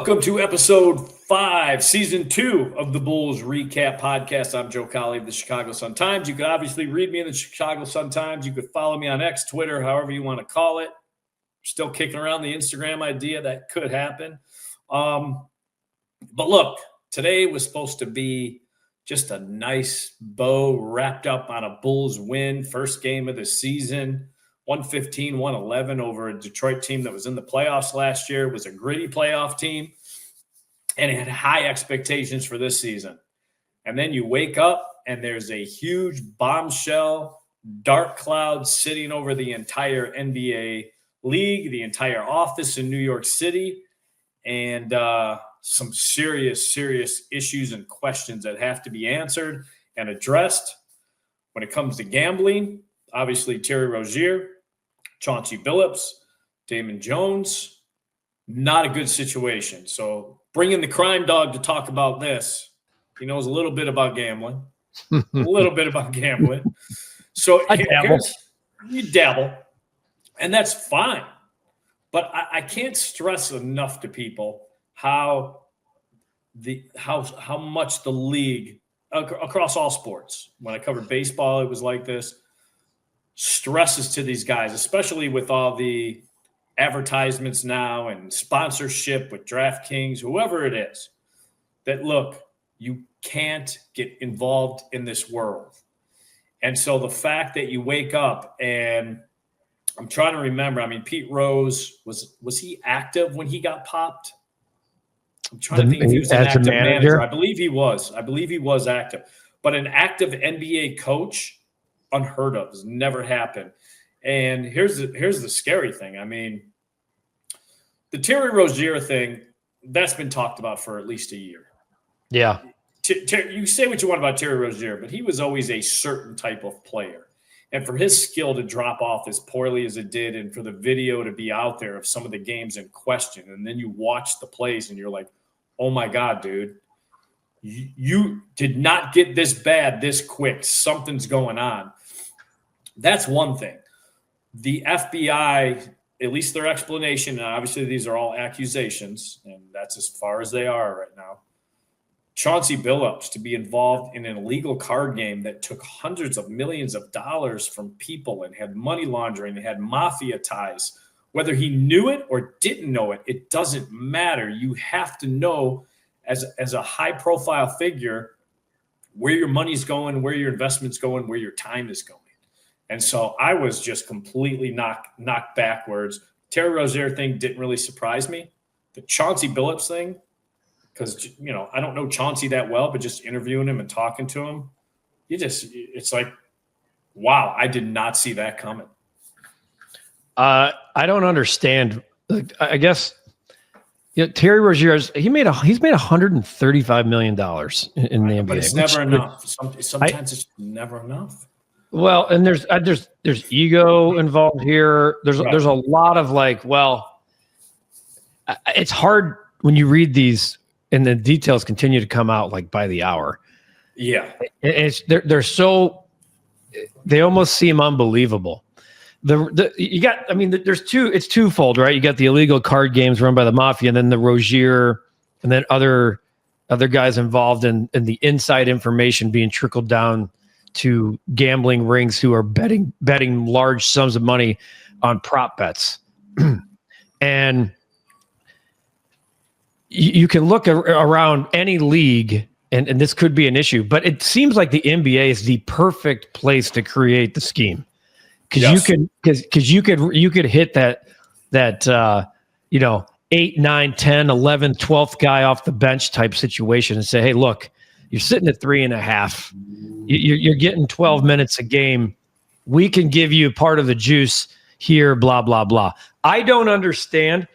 Welcome to episode 5, season 2 of the Bulls REKAP Podcast. I'm Joe Cowley of the Chicago Sun-Times. You could obviously read me in the Chicago Sun-Times. You could follow me on X, Twitter, however you want to call it. Still kicking around the Instagram idea that could happen. But look, today was supposed to be just a nice bow wrapped up on a Bulls win, first game of the season. 115-111 over a Detroit team that was in the playoffs last year. It was a gritty playoff team, and it had high expectations for this season. And then you wake up, and there's a huge bombshell, dark cloud sitting over the entire NBA league, the entire office in New York City, and some serious issues and questions that have to be answered and addressed. When it comes to gambling, obviously Terry Rozier, Chauncey Billups, Damon Jones, not a good situation. So bring in the crime dog to talk about this. He knows a little bit about gambling. So you dabble, and that's fine. But I can't stress enough to people how much the league across all sports. When I covered baseball, it was like this. Stresses to these guys, especially with all the advertisements now and sponsorship with DraftKings, whoever it is, that look, you can't get involved in this world. And so the fact that you wake up and I'm trying to remember, I mean, Pete Rose, was he active when he got popped? I'm trying to think if he was an active manager. I believe he was active. But an active NBA coach, unheard of, has never happened. And here's the scary thing. I mean, the Terry Rozier thing, that's been talked about for at least a year. Yeah. You say what you want about Terry Rozier, but he was always a certain type of player. And for his skill to drop off as poorly as it did, and for the video to be out there of some of the games in question, and then you watch the plays and you're like, oh my God, dude, you did not get this bad this quick. Something's going on. That's one thing. The FBI, at least their explanation, and obviously these are all accusations, and that's as far as they are right now. Chauncey Billups to be involved in an illegal card game that took hundreds of millions of dollars from people and had money laundering, and had mafia ties. Whether he knew it or didn't know it, it doesn't matter. You have to know as a high-profile figure where your money's going, where your investment's going, where your time is going. And so I was just completely knocked backwards. Terry Rozier thing didn't really surprise me. The Chauncey Billups thing, because, you know, I don't know Chauncey that well, but just interviewing him and talking to him, it's like, wow, I did not see that coming. I don't understand. I guess, you know, Terry Rozier, he's made $135 million in the NBA. But it's never enough. Sometimes it's never enough. Well, and there's ego involved here. There's a lot of it's hard when you read these and the details continue to come out like by the hour. Yeah, they almost seem unbelievable. It's twofold, right? You got the illegal card games run by the mafia, and then the Rozier, and then other guys involved in the inside information being trickled down to gambling rings who are betting large sums of money on prop bets. And you can look around any league, and this could be an issue, but it seems like the NBA is the perfect place to create the scheme. Because you could hit that 8, 9, 10, 11, 12th guy off the bench type situation and say, hey, look, you're sitting at 3.5. You're getting 12 minutes a game. We can give you part of the juice here, blah, blah, blah. I don't understand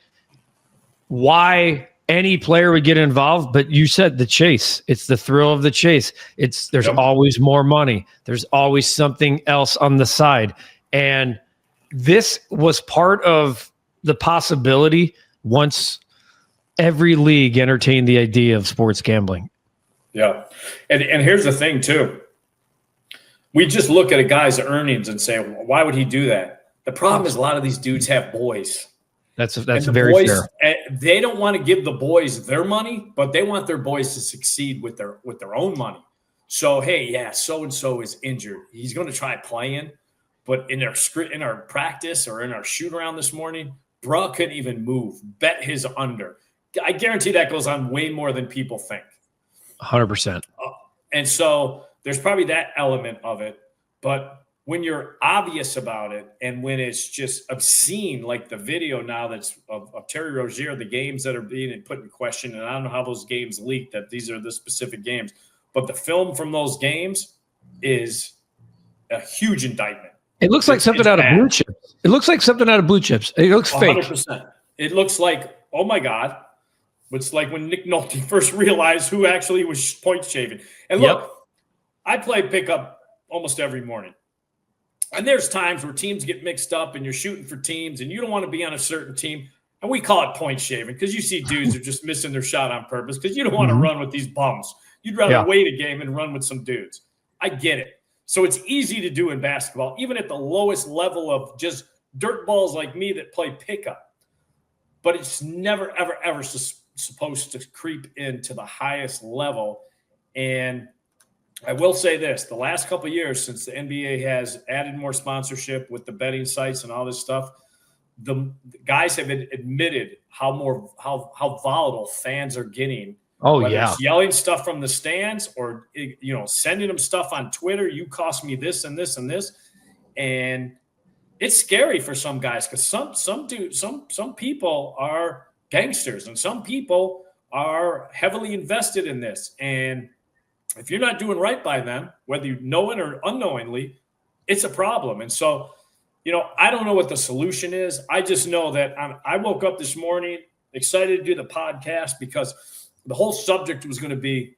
why any player would get involved, but you said the chase. It's the thrill of the chase. There's always more money. There's always something else on the side. And this was part of the possibility once every league entertained the idea of sports gambling. Yeah. And here's the thing, too. We just look at a guy's earnings and say, why would he do that? The problem is a lot of these dudes have boys. That's very fair. They don't want to give the boys their money, but they want their boys to succeed with their own money. So, hey, yeah, so-and-so is injured. He's going to try playing, but in our practice or in our shoot around this morning, bruh couldn't even move. Bet his under. I guarantee that goes on way more than people think. 100%. And so there's probably that element of it. But when you're obvious about it and when it's just obscene, like the video now that's of Terry Rozier, the games that are being put in question, and I don't know how those games leaked that these are the specific games, but the film from those games is a huge indictment. It looks like something out of Blue Chips. It looks like something out of Blue Chips. It looks 100%. Fake. It looks like, oh my God. It's like when Nick Nolte first realized who actually was point shaving. And look, I play pickup almost every morning. And there's times where teams get mixed up and you're shooting for teams and you don't want to be on a certain team. And we call it point shaving because you see dudes are just missing their shot on purpose because you don't want to run with these bums. You'd rather wait a game and run with some dudes. I get it. So it's easy to do in basketball, even at the lowest level of just dirt balls like me that play pickup. But it's never, ever, ever supposed to creep into the highest level. And I will say this, the last couple of years since the NBA has added more sponsorship with the betting sites and all this stuff, the guys have admitted how volatile fans are getting. Oh, whether yeah. It's yelling stuff from the stands or, sending them stuff on Twitter. You cost me this and this and this. And it's scary for some guys because some people are gangsters and some people are heavily invested in this. And if you're not doing right by them, whether you know it or unknowingly, it's a problem. And so, I don't know what the solution is. I just know that I woke up this morning excited to do the podcast because the whole subject was going to be,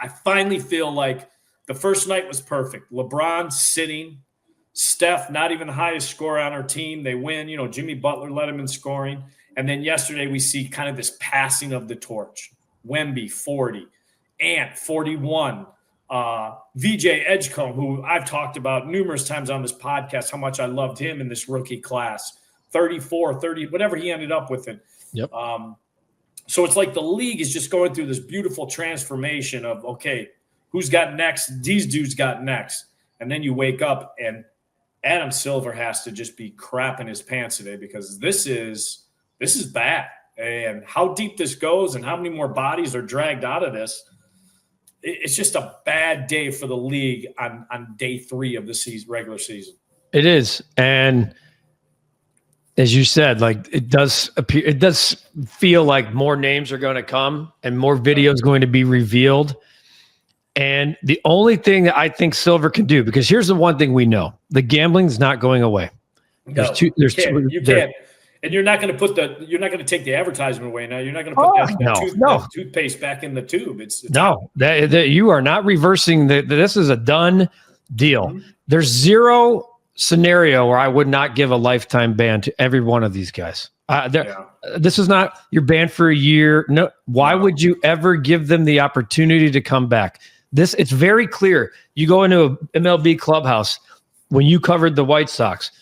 I finally feel like the first night was perfect. LeBron sitting, Steph, not even the highest scorer on our team. They win. Jimmy Butler led him in scoring. And then yesterday we see kind of this passing of the torch. Wemby, 40. Ant, 41. VJ Edgecombe, who I've talked about numerous times on this podcast, how much I loved him in this rookie class. 34, 30, whatever he ended up with it. Yep. So it's like the league is just going through this beautiful transformation of, okay, who's got next? These dudes got next. And then you wake up and Adam Silver has to just be crapping his pants today because this is bad. And how deep this goes and how many more bodies are dragged out of this, it's just a bad day for the league on day 3 of the regular season. It is. And as you said, like it does feel like more names are going to come and more videos going to be revealed. And the only thing that I think Silver can do, because here's the one thing we know, the gambling's not going away. You can't. And you're not going to take the advertisement away now. You're not going to put that toothpaste back in the tube. You are not reversing this is a done deal. Mm-hmm. There's zero scenario where I would not give a lifetime ban to every one of these guys. This is not you're banned for a year. No, why would you ever give them the opportunity to come back? It's very clear. You go into a MLB clubhouse when you covered the White Sox.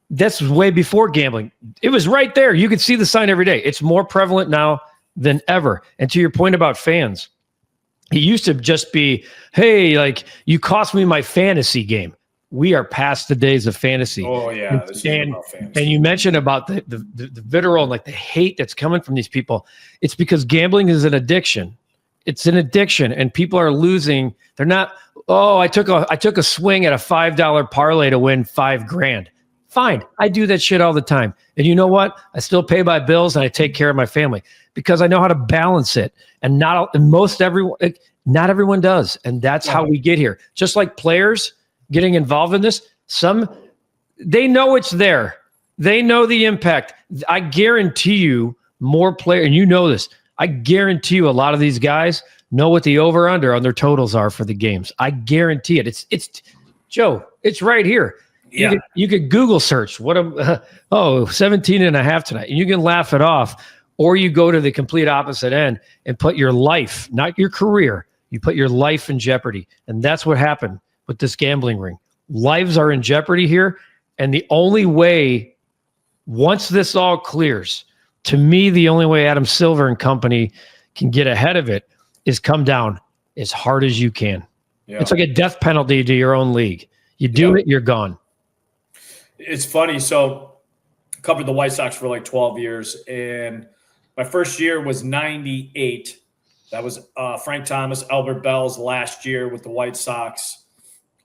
That's way before gambling. It was right there. You could see the sign every day. It's more prevalent now than ever. And to your point about fans, it used to just be, hey, like you cost me my fantasy game. We are past the days of fantasy. Oh yeah, and you mentioned about the vitriol and like the hate that's coming from these people. It's because gambling is an addiction. It's an addiction, and people are losing. They're not. Oh, I took a swing at a $5 parlay to win $5,000. Fine, I do that shit all the time, and you know what? I still pay my bills and I take care of my family because I know how to balance it. And not everyone does, and that's how we get here. Just like players getting involved in this, they know it's there. They know the impact. I guarantee you more players, and you know this, I guarantee you a lot of these guys know what the over-under on their totals are for the games. I guarantee it. It's Joe, it's right here. Yeah. You could Google search 17 and a half tonight, and you can laugh it off, or you go to the complete opposite end and put your life, not your career, you put your life in jeopardy. And that's what happened with this gambling ring. Lives are in jeopardy here. And the only way Once this all clears, to me, the only way Adam Silver and company can get ahead of it is come down as hard as you can. Yeah. It's like a death penalty to your own league. You do it, you're gone. It's funny. So I covered the White Sox for like 12 years, and my first year was 98. That was Frank Thomas, Albert Bell's last year with the White Sox.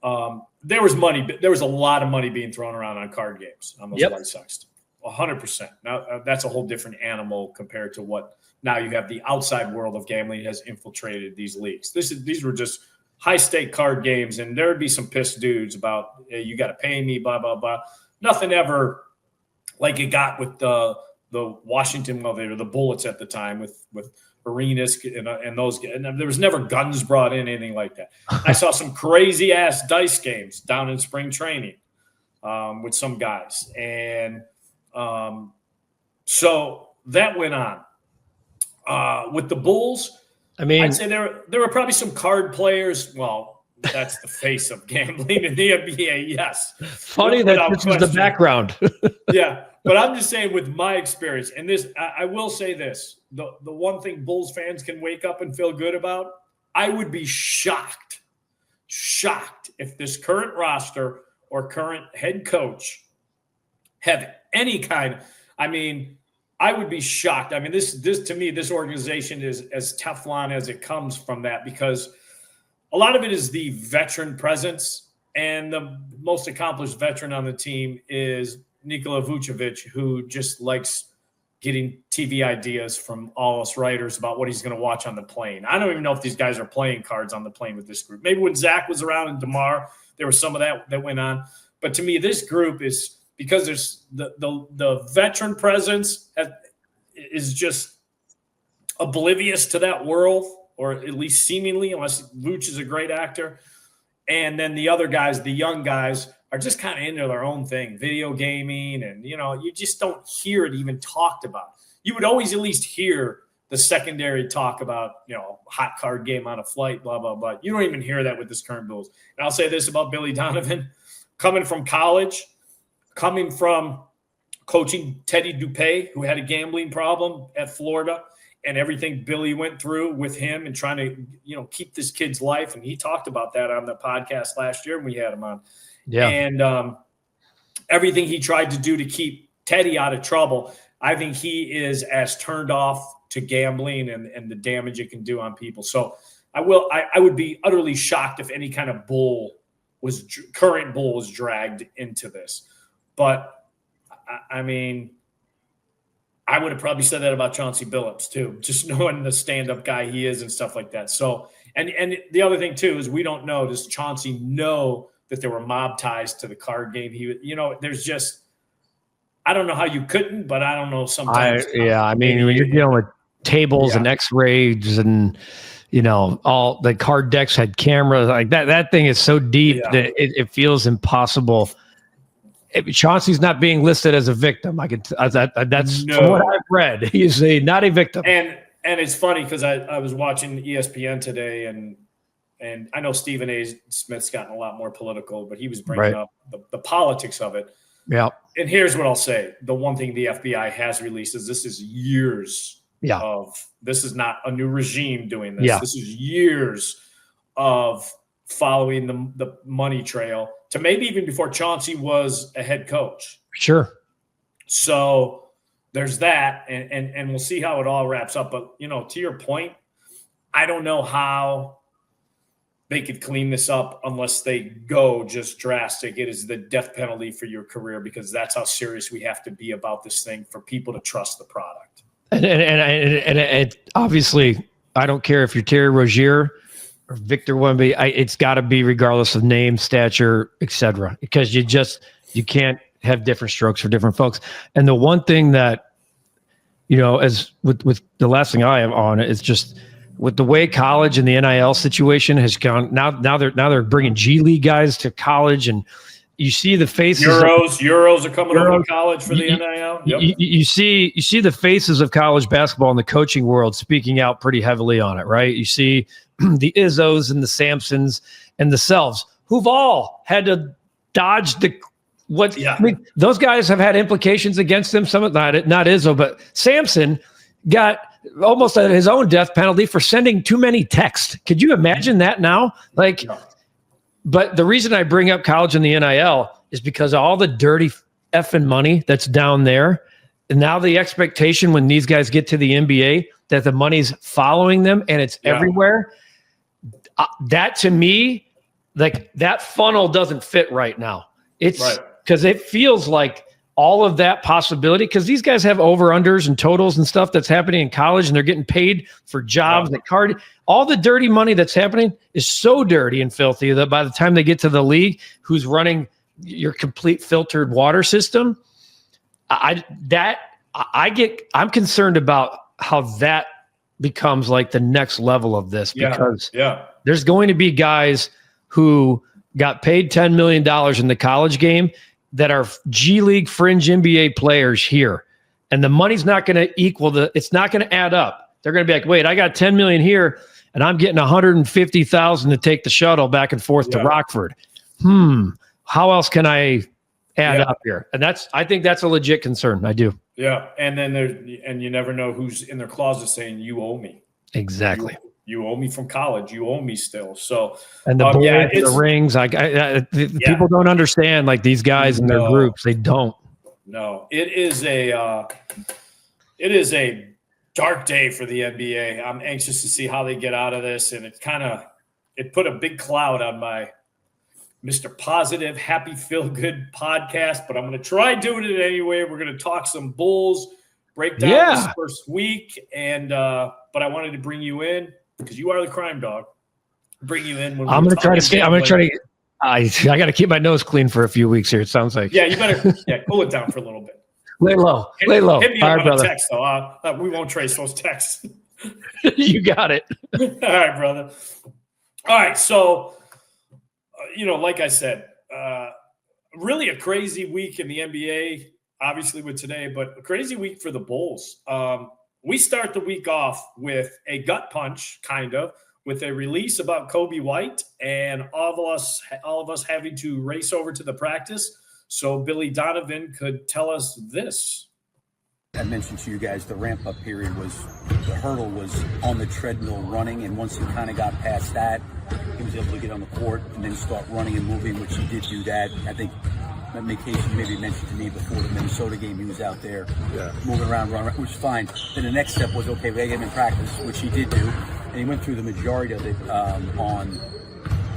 There was money. There was a lot of money being thrown around on card games on those White Sox. 100%. Now that's a whole different animal compared to what now you have. The outside world of gambling has infiltrated these leagues. These were just high stake card games, and there would be some pissed dudes about, hey, you got to pay me, blah blah blah. Nothing ever like it got with the Washington, well, they were the Bullets at the time with Arenas and those, and there was never guns brought in, anything like that. I saw some crazy ass dice games down in spring training with some guys, and so that went on with the Bulls. I mean, I'd say there were probably some card players. Well, that's the face of gambling in the NBA. Yes, funny that this was the background. Yeah. But I'm just saying, with my experience, and this, I will say this, the one thing Bulls fans can wake up and feel good about, I would be shocked if this current roster or current head coach have any kind of, I mean, I would be shocked. I mean, this to me, this organization is as Teflon as it comes from that, because a lot of it is the veteran presence, and the most accomplished veteran on the team is Nikola Vucevic, who just likes getting TV ideas from all us writers about what he's going to watch on the plane. I don't even know if these guys are playing cards on the plane with this group. Maybe when Zach was around and DeMar, there was some of that went on. But to me, this group is, because there's the veteran presence is just oblivious to that world, or at least seemingly, unless Vooch is a great actor. And then the other guys, the young guys, are just kind of into their own thing, video gaming, and, you just don't hear it even talked about. You would always at least hear the secondary talk about, hot card game on a flight, blah, blah, blah. You don't even hear that with this current Bulls. And I'll say this about Billy Donovan, coming from college, coming from coaching Teddy Dupay, who had a gambling problem at Florida, and everything Billy went through with him and trying to, keep this kid's life. And he talked about that on the podcast last year when we had him on. Yeah. And everything he tried to do to keep Teddy out of trouble, I think he is as turned off to gambling and the damage it can do on people. So I would be utterly shocked if any kind of current bull was dragged into this. But I mean, I would have probably said that about Chauncey Billups too, just knowing the stand-up guy he is and stuff like that. So, and the other thing too is, we don't know, does Chauncey know that there were mob ties to the card game? There's just, I don't know how you couldn't, but I don't know sometimes. I mean, when you're dealing with tables and X-rays and, all the card decks had cameras like that thing is so deep that it feels impossible. Chauncey's not being listed as a victim. That's from what I've read. He's not a victim. And it's funny because I was watching ESPN today, and I know Stephen A. Smith's gotten a lot more political, but he was bringing up the politics of it. Yeah. And here's what I'll say. The one thing the FBI has released is this is years this is not a new regime doing this. Yeah. This is years of following the money trail to maybe even before Chauncey was a head coach. Sure. So there's that, and we'll see how it all wraps up. But, to your point, I don't know how they could clean this up unless they go just drastic. It is the death penalty for your career, because that's how serious we have to be about this thing for people to trust the product. And obviously, I don't care if you're Terry Rozier or Victor Wemby. It's got to be regardless of name, stature, etc. Because you can't have different strokes for different folks. And the one thing that, as with the last thing I have on it is just with the way college and the NIL situation has gone. Now they're bringing G League guys to college, and you see the faces. Euros are coming over to college for the NIL. Yep. You see the faces of college basketball in the coaching world speaking out pretty heavily on it, right? You see the Izzos and the Sampsons and the Selves, who've all had to dodge the What? Yeah. I mean, those guys have had implications against them. Some of not Izzo, but Samson got almost his own death penalty for sending too many texts. Could you imagine that now? Like, but the reason I bring up college and the NIL is because of all the dirty effing money that's down there. And now the expectation when these guys get to the NBA that the money's following them and it's everywhere. That to me, like that funnel doesn't fit right now. It's because it feels like all of that possibility, because these guys have over-unders and totals and stuff that's happening in college, and they're getting paid for jobs. All the dirty money that's happening is so dirty and filthy that by the time they get to the league, who's running your complete filtered water system, I'm concerned about how that becomes like the next level of this, because there's going to be guys who got paid $10 million in the college game that are G League fringe NBA players here. And the money's not going to it's not going to add up. They're going to be like, wait, I got 10 million here and I'm getting 150,000 to take the shuttle back and forth to Rockford. How else can I add up here? And I think that's a legit concern. I do. Yeah. And then you never know who's in their closet saying, you owe me. Exactly. You owe me from college. You owe me still. So, and the the rings, people don't understand, like these guys in their groups, they don't. No, it is a dark day for the NBA. I'm anxious to see how they get out of this. And it put a big cloud on my Mr. Positive, Happy Feel Good podcast, but I'm going to try doing it anyway. We're going to talk some Bulls, break down this first week. And, but I wanted to bring you in, because you are the crime dog. Bring you in. I'm going to try to. I got to keep my nose clean for a few weeks here. It sounds like. Yeah, you better. Cool it down for a little bit. Lay low. Lay low. Hit me up on a text, though. We won't trace those texts. You got it. All right, brother. All right, so like I said, really a crazy week in the NBA. Obviously, with today, but a crazy week for the Bulls. We start the week off with a gut punch, kind of, with a release about Kobe White, and all of us having to race over to the practice so Billy Donovan could tell us this. I mentioned to you guys the ramp-up period the hurdle was on the treadmill running, and once he kind of got past that, he was able to get on the court and then start running and moving, which he did do that. I think Casey maybe mentioned to me before the Minnesota game, he was out there moving around, running, which is fine. Then the next step was, okay, we got to get him in practice, which he did do. And he went through the majority of it on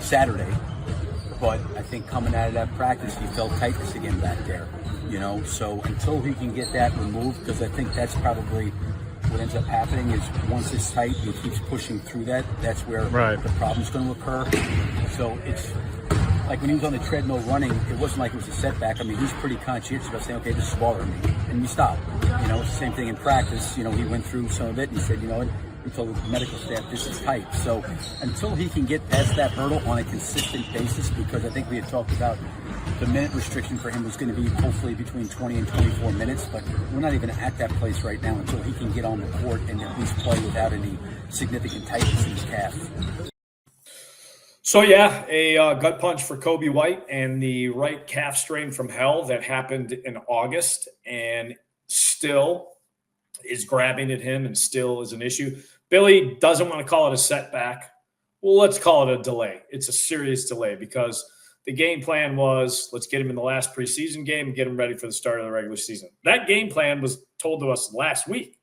Saturday. But I think coming out of that practice, he felt tightness again back there. So until he can get that removed, because I think that's probably what ends up happening is once it's tight, he keeps pushing through that. That's where the problem's going to occur. So it's like when he was on the treadmill running, it wasn't like it was a setback. I mean, he's pretty conscientious about saying, okay, this is bothering me. And we stop. It's the same thing in practice. He went through some of it and he said, he told the medical staff, this is tight. So until he can get past that hurdle on a consistent basis, because I think we had talked about the minute restriction for him was going to be hopefully between 20 and 24 minutes, but we're not even at that place right now until he can get on the court and at least play without any significant tightness in his calf. So, a gut punch for Kobe White and the right calf strain from hell that happened in August and still is grabbing at him and still is an issue. Billy doesn't want to call it a setback. Well, let's call it a delay. It's a serious delay because the game plan was let's get him in the last preseason game and get him ready for the start of the regular season. That game plan was told to us last week.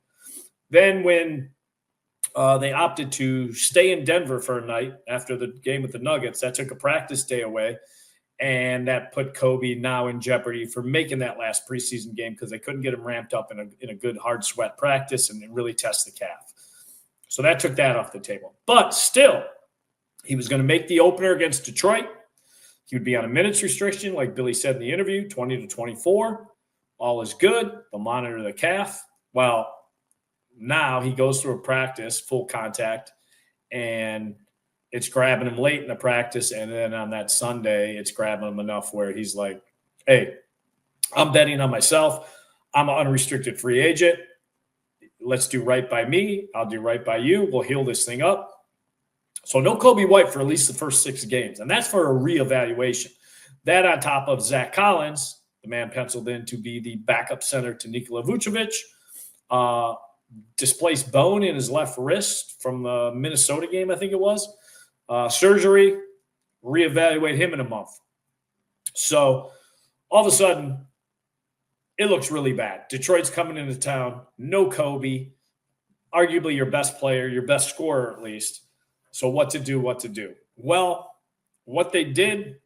Then when they opted to stay in Denver for a night after the game with the Nuggets, that took a practice day away, and that put Kobe now in jeopardy for making that last preseason game because they couldn't get him ramped up in a good hard sweat practice and really test the calf. So that took that off the table. But still, he was going to make the opener against Detroit. He would be on a minutes restriction, like Billy said in the interview, 20 to 24. All is good. They'll monitor the calf. Well, now he goes through a practice, full contact, and it's grabbing him late in the practice. And then on that Sunday, it's grabbing him enough where he's like, hey, I'm betting on myself. I'm an unrestricted free agent. Let's do right by me. I'll do right by you. We'll heal this thing up. So no Kobe White for at least the first 6 games. And that's for a reevaluation. That on top of Zach Collins the man penciled in to be the backup center to Nikola Vucevic. Displaced bone in his left wrist from the Minnesota game, I think it was. Surgery, reevaluate him in a month. So all of a sudden, it looks really bad. Detroit's coming into town. No Kobe. Arguably your best player, your best scorer at least. So what to do? Well, what they did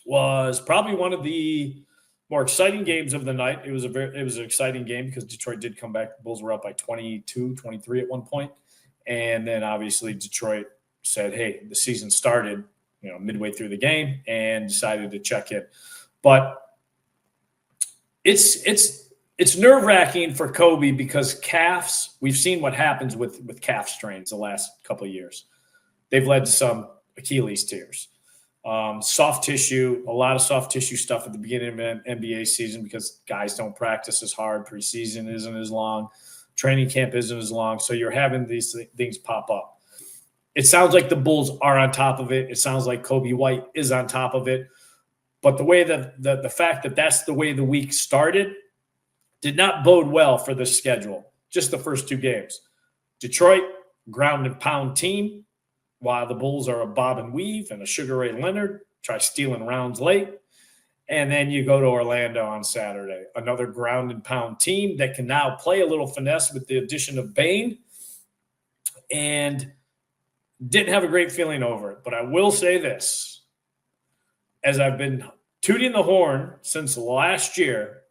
was probably one of the more exciting games of the night. It was an exciting game because Detroit did come back. The Bulls were up by 22, 23 at one point. And then obviously Detroit said, hey, the season started, midway through the game and decided to check in. But it's nerve-wracking for Kobe because calves, we've seen what happens with calf strains the last couple of years. They've led to some Achilles tears. Soft tissue, a lot of soft tissue stuff at the beginning of an NBA season because guys don't practice as hard. Preseason isn't as long. Training camp isn't as long. So you're having these things pop up. It sounds like the Bulls are on top of it. It sounds like Kobe White is on top of it. But the way that the fact that that's the way the week started did not bode well for the schedule. Just the first two games. Detroit, ground and pound team, while the Bulls are a bob and weave and a Sugar Ray Leonard, try stealing rounds late. And then you go to Orlando on Saturday, another ground and pound team that can now play a little finesse with the addition of Bane, and didn't have a great feeling over it. But I will say this, as I've been tooting the horn since last year,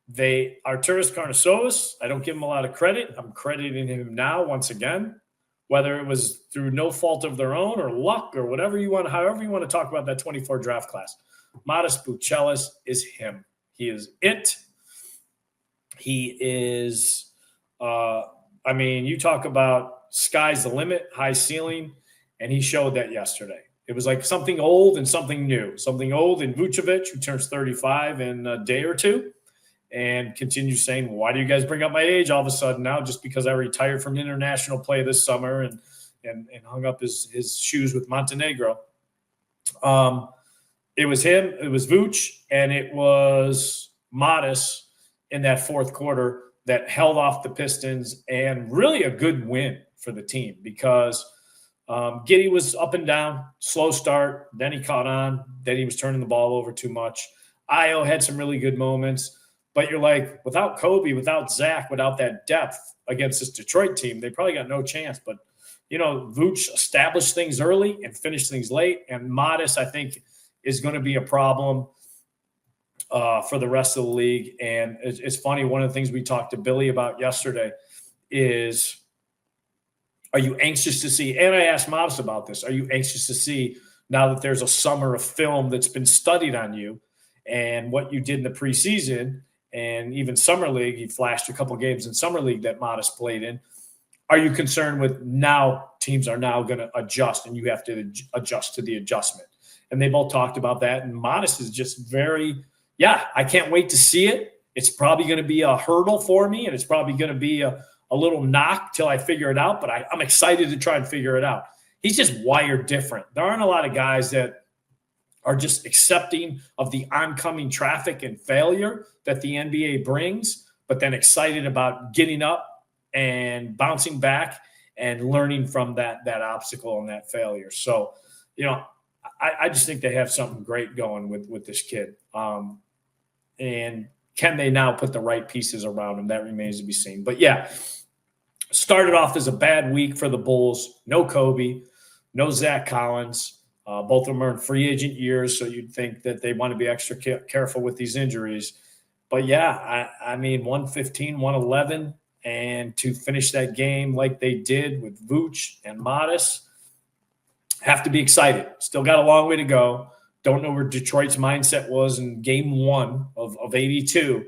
Arturas Karnisovas, I don't give him a lot of credit. I'm crediting him now once again, whether it was through no fault of their own or luck or whatever you want, however you want to talk about that 24 draft class. Modest Buchelis is him. He is it. He is, you talk about sky's the limit, high ceiling, and he showed that yesterday. It was like something old and something new. Something old in Vucevic, who turns 35 in a day or two, and continues saying, why do you guys bring up my age all of a sudden now just because I retired from international play this summer and hung up his shoes with Montenegro. It was him, it was Vooch, and it was Modest in that fourth quarter that held off the Pistons, and really a good win for the team because Giddey was up and down, slow start, then he caught on, then he was turning the ball over too much. Ayo had some really good moments, but you're like, without Kobe, without Zach, without that depth against this Detroit team, they probably got no chance. But, Vooch established things early and finished things late, and Modest, I think, is going to be a problem for the rest of the league. And it's funny, one of the things we talked to Billy about yesterday is, are you anxious to see, and I asked Modest about this, are you anxious to see now that there's a summer of film that's been studied on you and what you did in the preseason and even Summer League, you flashed a couple games in Summer League that Modest played in. Are you concerned with now teams are now going to adjust and you have to adjust to the adjustment? And they both talked about that. And Modest is just I can't wait to see it. It's probably going to be a hurdle for me, and it's probably going to be a little knock till I figure it out, but I'm excited to try and figure it out. He's just wired different. There aren't a lot of guys that are just accepting of the oncoming traffic and failure that the NBA brings, but then excited about getting up and bouncing back and learning from that obstacle and that failure. So, I just think they have something great going with this kid. And can they now put the right pieces around him? That remains to be seen. But, started off as a bad week for the Bulls. No Kobe, no Zach Collins. Both of them are in free agent years, so you'd think that they want to be extra careful with these injuries. But, 115, 111, and to finish that game like they did with Vooch and Modest, have to be excited. Still got a long way to go. Don't know where Detroit's mindset was in game one of 82,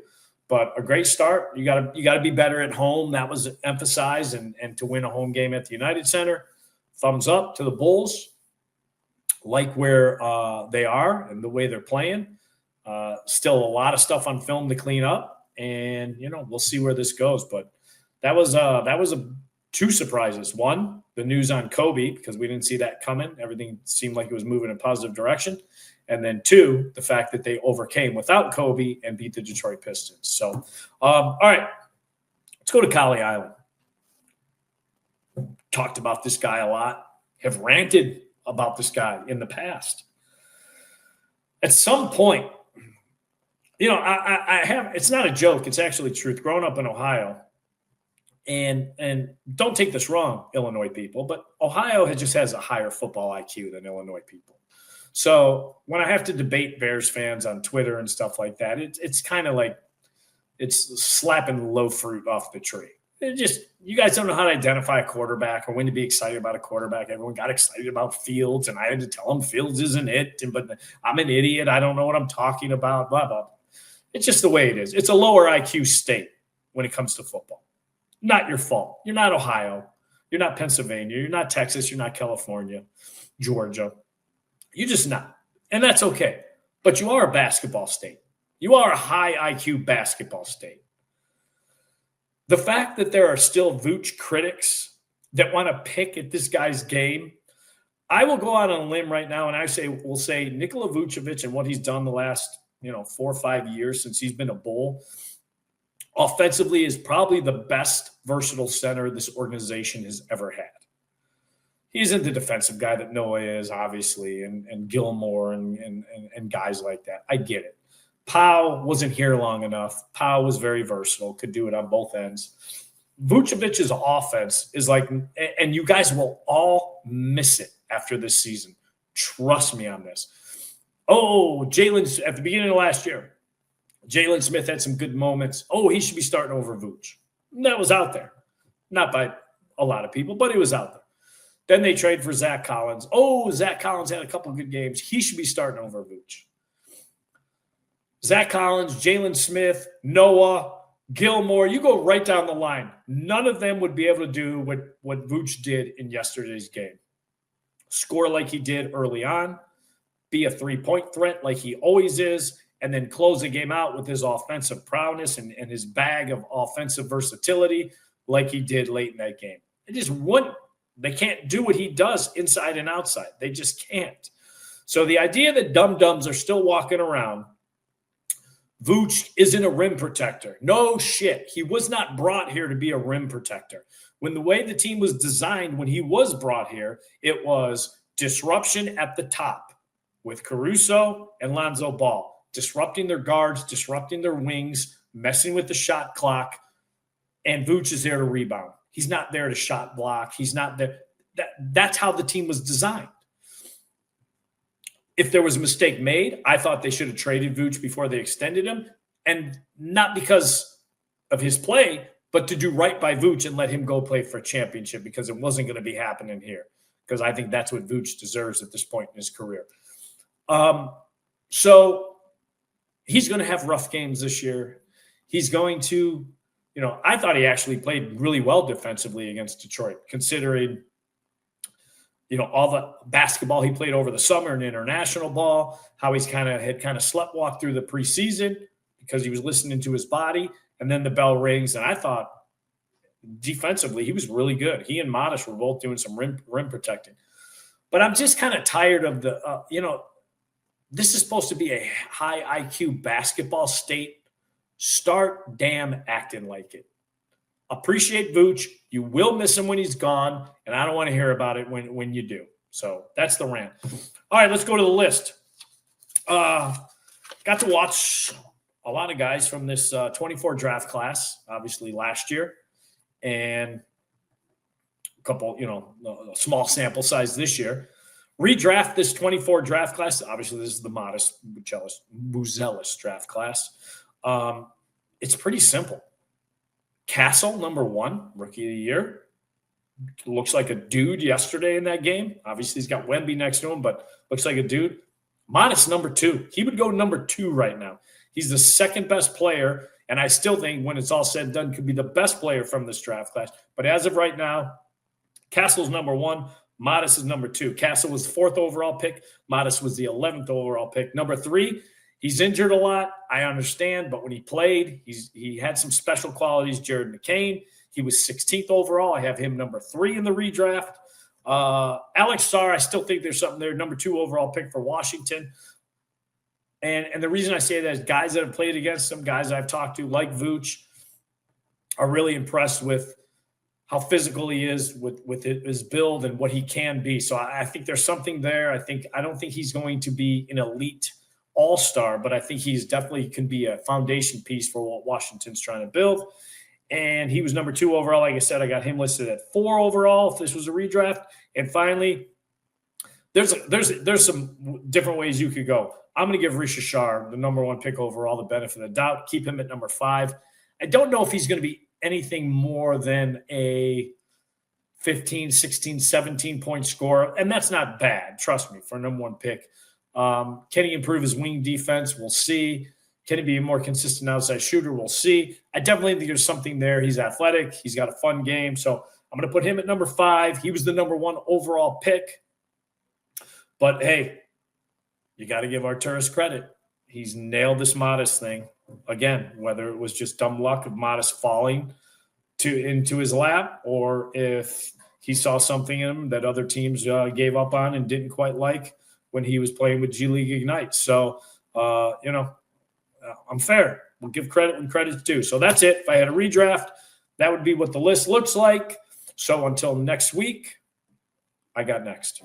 but a great start. You got to be better at home. That was emphasized, and to win a home game at the United Center. Thumbs up to the Bulls. Like where they are and the way they're playing. Still a lot of stuff on film to clean up, and we'll see where this goes. But that was two surprises. One, the news on Kobe, because we didn't see that coming. Everything seemed like it was moving in a positive direction. And then 2, the fact that they overcame without Kobe and beat the Detroit Pistons. So, all right, let's go to Cowley Island. Talked about this guy a lot, have ranted about this guy in the past. At some point, I have, it's not a joke, it's actually truth. Growing up in Ohio, and don't take this wrong, Illinois people, but Ohio just has a higher football IQ than Illinois people. So when I have to debate Bears fans on Twitter and stuff like that, it's kind of like it's slapping low fruit off the tree. You guys don't know how to identify a quarterback or when to be excited about a quarterback. Everyone got excited about Fields, and I had to tell them Fields isn't it. But I'm an idiot. I don't know what I'm talking about, blah, blah. It's just the way it is. It's a lower IQ state when it comes to football. Not your fault. You're not Ohio. You're not Pennsylvania. You're not Texas. You're not California, Georgia. You're just not. And that's okay. But you are a basketball state. You are a high IQ basketball state. The fact that there are still Vooch critics that want to pick at this guy's game, I will go out on a limb right now and we'll say Nikola Vucevic and what he's done the last 4 or 5 years since he's been a Bull, offensively is probably the best versatile center this organization has ever had. He isn't the defensive guy that Noah is, obviously, and Gilmore and guys like that. I get it. Powell wasn't here long enough. Powell was very versatile, could do it on both ends. Vucevic's offense is like, and you guys will all miss it after this season. Trust me on this. Oh, Jalen, at the beginning of last year, Jalen Smith had some good moments. Oh, he should be starting over Vooch. That was out there. Not by a lot of people, but it was out there. Then they trade for Zach Collins. Oh, Zach Collins had a couple of good games. He should be starting over Vooch. Zach Collins, Jalen Smith, Noah, Gilmore, you go right down the line. None of them would be able to do what Vooch did in yesterday's game. Score like he did early on, be a three-point threat like he always is, and then close the game out with his offensive prowess and his bag of offensive versatility like he did late in that game. It just wouldn't. They can't do what he does inside and outside. They just can't. So the idea that dum-dums are still walking around, Vooch isn't a rim protector. No shit. He was not brought here to be a rim protector. When the way the team was designed when he was brought here, it was disruption at the top with Caruso and Lonzo Ball, disrupting their guards, disrupting their wings, messing with the shot clock, and Vooch is there to rebound. He's not there to shot block. He's not there. That's how the team was designed. If there was a mistake made, I thought they should have traded Vooch before they extended him, and not because of his play, but to do right by Vooch and let him go play for a championship because it wasn't going to be happening here, because I think that's what Vooch deserves at this point in his career. So he's going to have rough games this year. He's going to, I thought he actually played really well defensively against Detroit, considering all the basketball he played over the summer and international ball, how he's had sleptwalked through the preseason because he was listening to his body, and then the bell rings. And I thought defensively he was really good. He and Modest were both doing some rim protecting. But I'm just kind of tired of this is supposed to be a high IQ basketball state. Start damn acting like it. Appreciate Vooch. You will miss him when he's gone, and I don't want to hear about it when you do. So that's the rant. All right, let's go to the list. Got to watch a lot of guys from this 24 draft class, obviously last year, and a couple, a small sample size this year. Redraft this 24 draft class. Obviously, this is the Modest, Buzelis draft class. It's pretty simple. Castle, number 1, rookie of the year. Looks like a dude yesterday in that game. Obviously, he's got Wemby next to him, but looks like a dude. Modest, number 2. He would go number 2 right now. He's the second best player, and I still think when it's all said and done, could be the best player from this draft class. But as of right now, Castle's number 1. Modest is number 2. Castle was the 4th overall pick. Modest was the 11th overall pick. Number 3, he's injured a lot. I understand, but when he played, he had some special qualities. Jared McCain, he was 16th overall. I have him number 3 in the redraft. Alex Sarr, I still think there's something there. Number 2 overall pick for Washington. And the reason I say that is guys that have played against him, guys I've talked to, like Vooch, are really impressed with how physical he is with his build and what he can be. So I think there's something there. I don't think he's going to be an elite all-star, but I think he's definitely can be a foundation piece for what Washington's trying to build. And he was number 2 overall. Like I said, I got him listed at 4 overall if this was a redraft. And finally, there's some different ways you could go. I'm going to give Risha Shar, the number 1 pick overall, the benefit of the doubt. Keep him at number 5. I don't know if he's going to be anything more than a 15, 16, 17-point scorer, and that's not bad, trust me, for a number 1 pick. Can he improve his wing defense? We'll see. Can he be a more consistent outside shooter? We'll see. I definitely think there's something there. He's athletic. He's got a fun game. So I'm going to put him at number 5. He was the number 1 overall pick. But, hey, you got to give Arturas credit. He's nailed this Modest thing. Again, whether it was just dumb luck of Modest falling into his lap or if he saw something in him that other teams gave up on and didn't quite like when he was playing with G League Ignite. So, I'm fair. We'll give credit when credit's due. So that's it. If I had a redraft, that would be what the list looks like. So until next week, I got next.